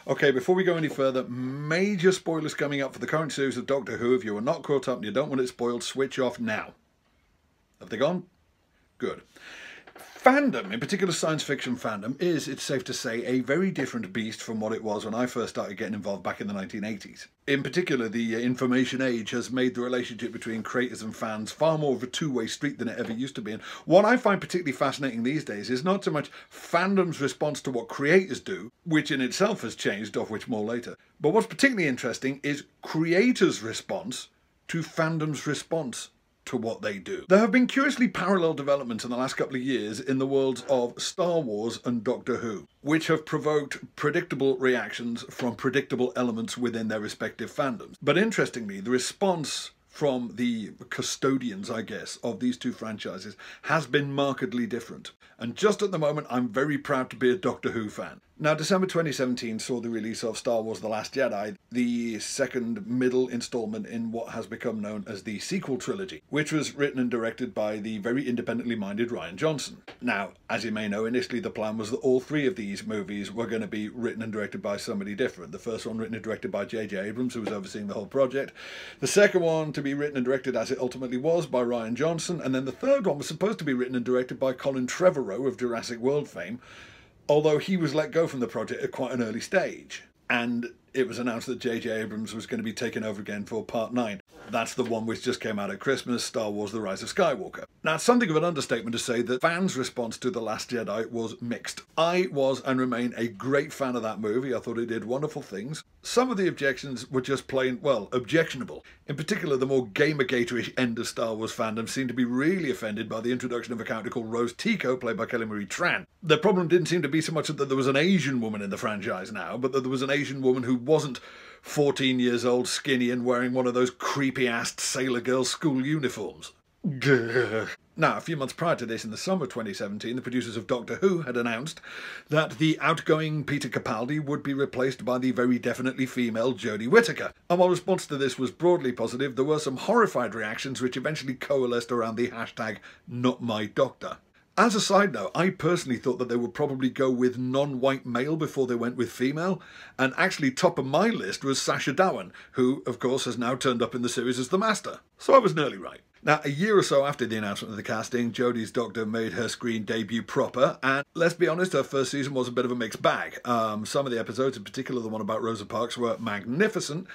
Okay, before we go any further, major spoilers coming up for the current series of Doctor Who. If you are not caught up and you don't want it spoiled, switch off now. Have they gone? Good. Fandom, in particular science fiction fandom, is, it's safe to say, a very different beast from what it was when I first started getting involved back in the 1980s. In particular, the information age has made the relationship between creators and fans far more of a two-way street than it ever used to be. And what I find particularly fascinating these days is not so much fandom's response to what creators do, which in itself has changed, of which more later, but what's particularly interesting is creators' response to fandom's response to what they do. There have been curiously parallel developments in the last couple of years in the worlds of Star Wars and Doctor Who, which have provoked predictable reactions from predictable elements within their respective fandoms. But interestingly, the response from the custodians, I guess, of these two franchises has been markedly different. And just at the moment, I'm very proud to be a Doctor Who fan. Now, December 2017 saw the release of Star Wars The Last Jedi, the second middle installment in what has become known as the sequel trilogy, which was written and directed by the very independently minded Rian Johnson. Now, as you may know, initially the plan was that all three of these movies were going to be written and directed by somebody different. The first one written and directed by J.J. Abrams, who was overseeing the whole project. The second one to be written and directed, as it ultimately was, by Rian Johnson. And then the third one was supposed to be written and directed by Colin Trevorrow of Jurassic World fame, although he was let go from the project at quite an early stage. And it was announced that J.J. Abrams was going to be taken over again for Part 9. That's the one which just came out at Christmas, Star Wars The Rise of Skywalker. Now, it's something of an understatement to say that fans' response to The Last Jedi was mixed. I was and remain a great fan of that movie. I thought it did wonderful things. Some of the objections were just plain, well, objectionable. In particular, the more Gamergator-ish end of Star Wars fandom seemed to be really offended by the introduction of a character called Rose Tico, played by Kelly Marie Tran. The problem didn't seem to be so much that there was an Asian woman in the franchise now, but that there was an Asian woman who wasn't 14 years old, skinny, and wearing one of those creepy-assed Sailor Girl school uniforms. Grr. Now, a few months prior to this, in the summer of 2017, the producers of Doctor Who had announced that the outgoing Peter Capaldi would be replaced by the very definitely female Jodie Whittaker. And while response to this was broadly positive, there were some horrified reactions which eventually coalesced around the hashtag #NotMyDoctor. As a side note, I personally thought that they would probably go with non-white male before they went with female, and actually top of my list was Sacha Dhawan, who, of course, has now turned up in the series as the Master. So I was nearly right. Now, a year or so after the announcement of the casting, Jodie's Doctor made her screen debut proper, and let's be honest, her first season was a bit of a mixed bag. Some of the episodes, in particular the one about Rosa Parks, were magnificent.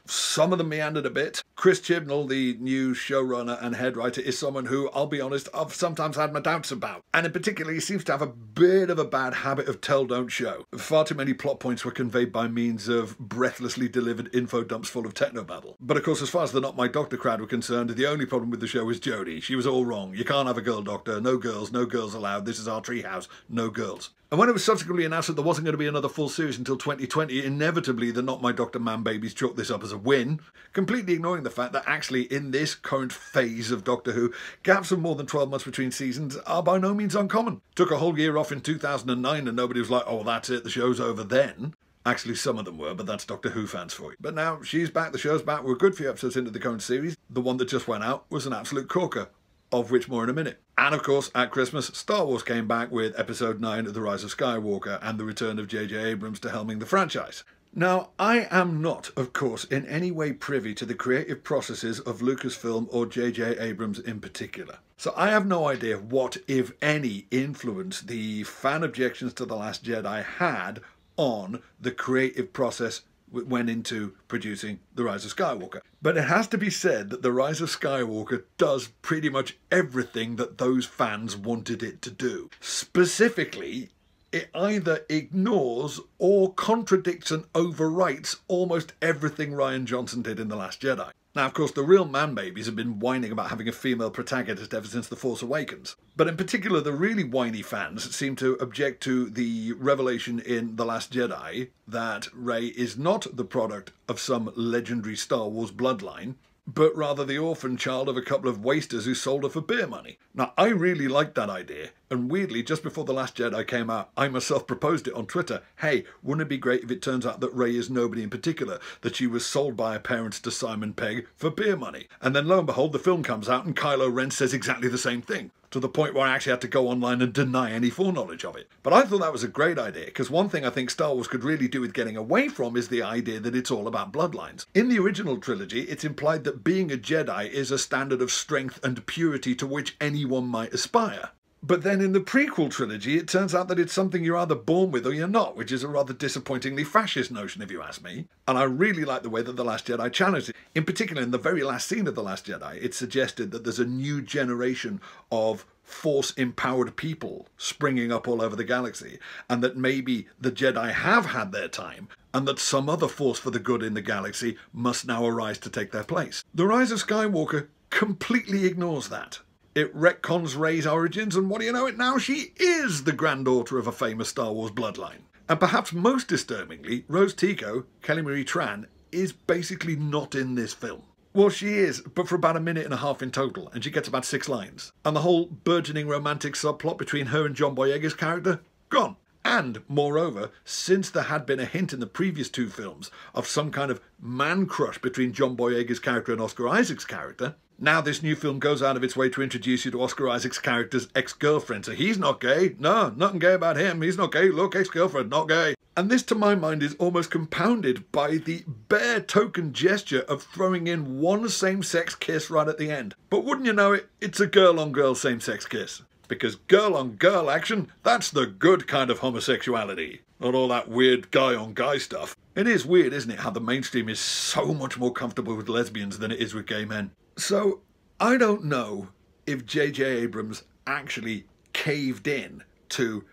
Some of them meandered a bit. Chris Chibnall, the new showrunner and head writer, is someone who, I'll be honest, I've sometimes had my doubts about. And in particular, he seems to have a bit of a bad habit of tell, don't show. Far too many plot points were conveyed by means of breathlessly delivered info dumps full of technobabble. But of course, as far as the Not My Doctor crowd were concerned, the only problem with the show was Jodie. She was all wrong. You can't have a girl doctor. No girls allowed. This is our treehouse. No girls. And when it was subsequently announced that there wasn't going to be another full series until 2020, inevitably the Not My Doctor man babies chalked this up as a win, completely ignoring the fact that actually in this current phase of Doctor Who, gaps of more than 12 months between seasons are by no means uncommon. Took a whole year off in 2009 and nobody was like, oh, that's it, the show's over then. Actually, some of them were, but that's Doctor Who fans for you. But now she's back, the show's back, we're a good few episodes into the current series. The one that just went out was an absolute corker, of which more in a minute. And of course, at Christmas, Star Wars came back with Episode 9 of The Rise of Skywalker and the return of J.J. Abrams to helming the franchise. Now, I am not, of course, in any way privy to the creative processes of Lucasfilm or J.J. Abrams in particular. So I have no idea what, if any, influence the fan objections to The Last Jedi had on the creative process went into producing The Rise of Skywalker. But it has to be said that The Rise of Skywalker does pretty much everything that those fans wanted it to do. Specifically, it either ignores or contradicts and overwrites almost everything Rian Johnson did in The Last Jedi. Now, of course, the real man-babies have been whining about having a female protagonist ever since The Force Awakens. But in particular, the really whiny fans seem to object to the revelation in The Last Jedi that Rey is not the product of some legendary Star Wars bloodline, but rather the orphan child of a couple of wasters who sold her for beer money. Now, I really liked that idea, and weirdly, just before The Last Jedi came out, I myself proposed it on Twitter. Hey, wouldn't it be great if it turns out that Rey is nobody in particular, that she was sold by her parents to Simon Pegg for beer money? And then lo and behold, the film comes out and Kylo Ren says exactly the same thing. to the point where I actually had to go online and deny any foreknowledge of it. But I thought that was a great idea, because one thing I think Star Wars could really do with getting away from is the idea that it's all about bloodlines. In the original trilogy, it's implied that being a Jedi is a standard of strength and purity to which anyone might aspire. But then in the prequel trilogy, it turns out that it's something you're either born with or you're not, which is a rather disappointingly fascist notion, if you ask me. And I really like the way that The Last Jedi challenged it. In particular, in the very last scene of The Last Jedi, it suggested that there's a new generation of Force-empowered people springing up all over the galaxy, and that maybe the Jedi have had their time, and that some other force for the good in the galaxy must now arise to take their place. The Rise of Skywalker completely ignores that. It retcons Rey's origins, and what do you know it now? She is the granddaughter of a famous Star Wars bloodline. And perhaps most disturbingly, Rose Tico, Kelly Marie Tran, is basically not in this film. Well, she is, but for about a minute and a half in total, and she gets about 6 lines. And the whole burgeoning romantic subplot between her and John Boyega's character, gone. And, moreover, since there had been a hint in the previous 2 films of some kind of man crush between John Boyega's character and Oscar Isaac's character, now this new film goes out of its way to introduce you to Oscar Isaac's character's ex-girlfriend. So he's not gay. No, nothing gay about him. He's not gay. Look, ex-girlfriend, not gay. And this, to my mind, is almost compounded by the bare token gesture of throwing in one same-sex kiss right at the end. But wouldn't you know it, it's a girl-on-girl same-sex kiss. Because girl-on-girl action, that's the good kind of homosexuality. Not all that weird guy-on-guy stuff. It is weird, isn't it, how the mainstream is so much more comfortable with lesbians than it is with gay men. So, I don't know if J.J. Abrams actually caved in to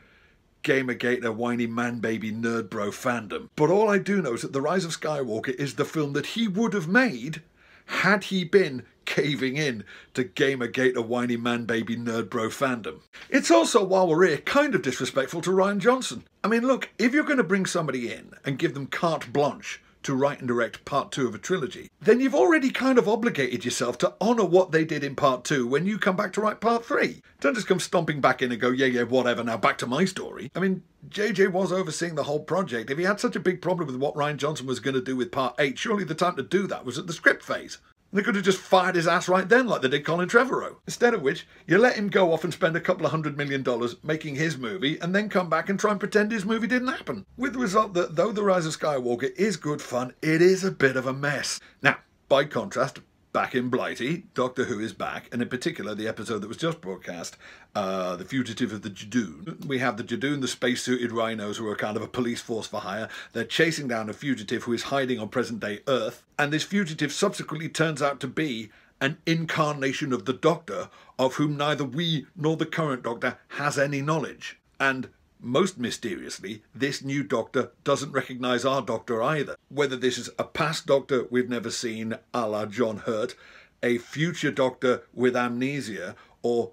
Gamergate, whiny man-baby nerd bro fandom. But all I do know is that The Rise of Skywalker is the film that he would have made had he been caving in to Gamergate, whiny man-baby nerd bro fandom. It's also, while we're here, kind of disrespectful to Rian Johnson. I mean, look, if you're going to bring somebody in and give them carte blanche to write and direct part 2 of a trilogy, then you've already kind of obligated yourself to honour what they did in part 2 when you come back to write part 3. Don't just come stomping back in and go, yeah, whatever, now back to my story. I mean, JJ was overseeing the whole project. If he had such a big problem with what Rian Johnson was going to do with part 8, surely the time to do that was at the script phase. They could have just fired his ass right then like they did Colin Trevorrow. Instead of which, you let him go off and spend a couple of $100 million making his movie and then come back and try and pretend his movie didn't happen. With the result that though The Rise of Skywalker is good fun, it is a bit of a mess. Now, by contrast, back in Blighty, Doctor Who is back, and in particular the episode that was just broadcast, The Fugitive of the Jadoon. We have the Jadoon, the space-suited rhinos who are kind of a police force for hire. They're chasing down a fugitive who is hiding on present-day Earth, and this fugitive subsequently turns out to be an incarnation of the Doctor, of whom neither we nor the current Doctor has any knowledge. And most mysteriously, this new Doctor doesn't recognise our Doctor either. Whether this is a past Doctor we've never seen, a la John Hurt, a future Doctor with amnesia, or,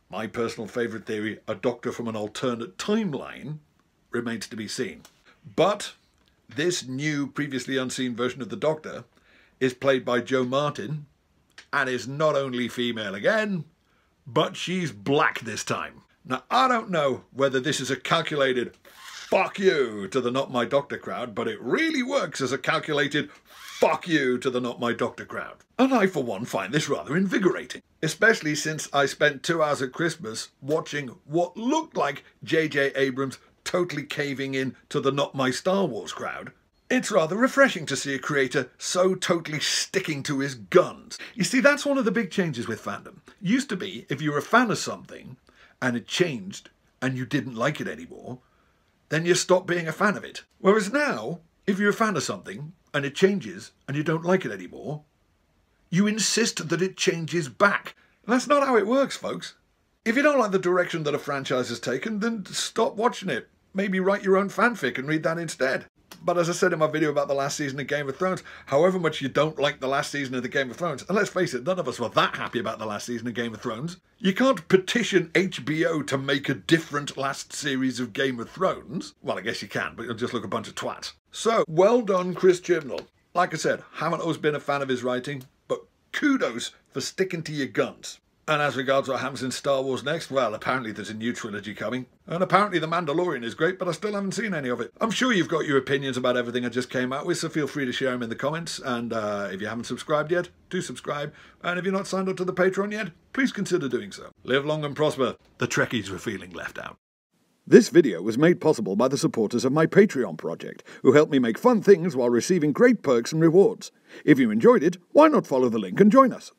my personal favourite theory, a Doctor from an alternate timeline, remains to be seen. But this new, previously unseen version of the Doctor is played by Jo Martin, and is not only female again, but she's black this time. Now, I don't know whether this is a calculated fuck you to the Not My Doctor crowd, but it really works as a calculated fuck you to the Not My Doctor crowd. And I, for one, find this rather invigorating. Especially since I spent 2 hours at Christmas watching what looked like J.J. Abrams totally caving in to the Not My Star Wars crowd. It's rather refreshing to see a creator so totally sticking to his guns. You see, that's one of the big changes with fandom. Used to be, if you were a fan of something, and it changed, and you didn't like it anymore, then you stop being a fan of it. Whereas now, if you're a fan of something, and it changes, and you don't like it anymore, you insist that it changes back. And that's not how it works, folks. If you don't like the direction that a franchise has taken, then stop watching it. Maybe write your own fanfic and read that instead. But as I said in my video about the last season of Game of Thrones, however much you don't like the last season of the Game of Thrones, and let's face it, none of us were that happy about the last season of Game of Thrones, you can't petition HBO to make a different last series of Game of Thrones. Well, I guess you can, but you'll just look a bunch of twats. So, well done, Chris Chibnall. Like I said, haven't always been a fan of his writing, but kudos for sticking to your guns. And as regards what happens in Star Wars next, well, apparently there's a new trilogy coming. And apparently The Mandalorian is great, but I still haven't seen any of it. I'm sure you've got your opinions about everything I just came out with, so feel free to share them in the comments. And if you haven't subscribed yet, do subscribe. And if you're not signed up to the Patreon yet, please consider doing so. Live long and prosper. The Trekkies were feeling left out. This video was made possible by the supporters of my Patreon project, who help me make fun things while receiving great perks and rewards. If you enjoyed it, why not follow the link and join us?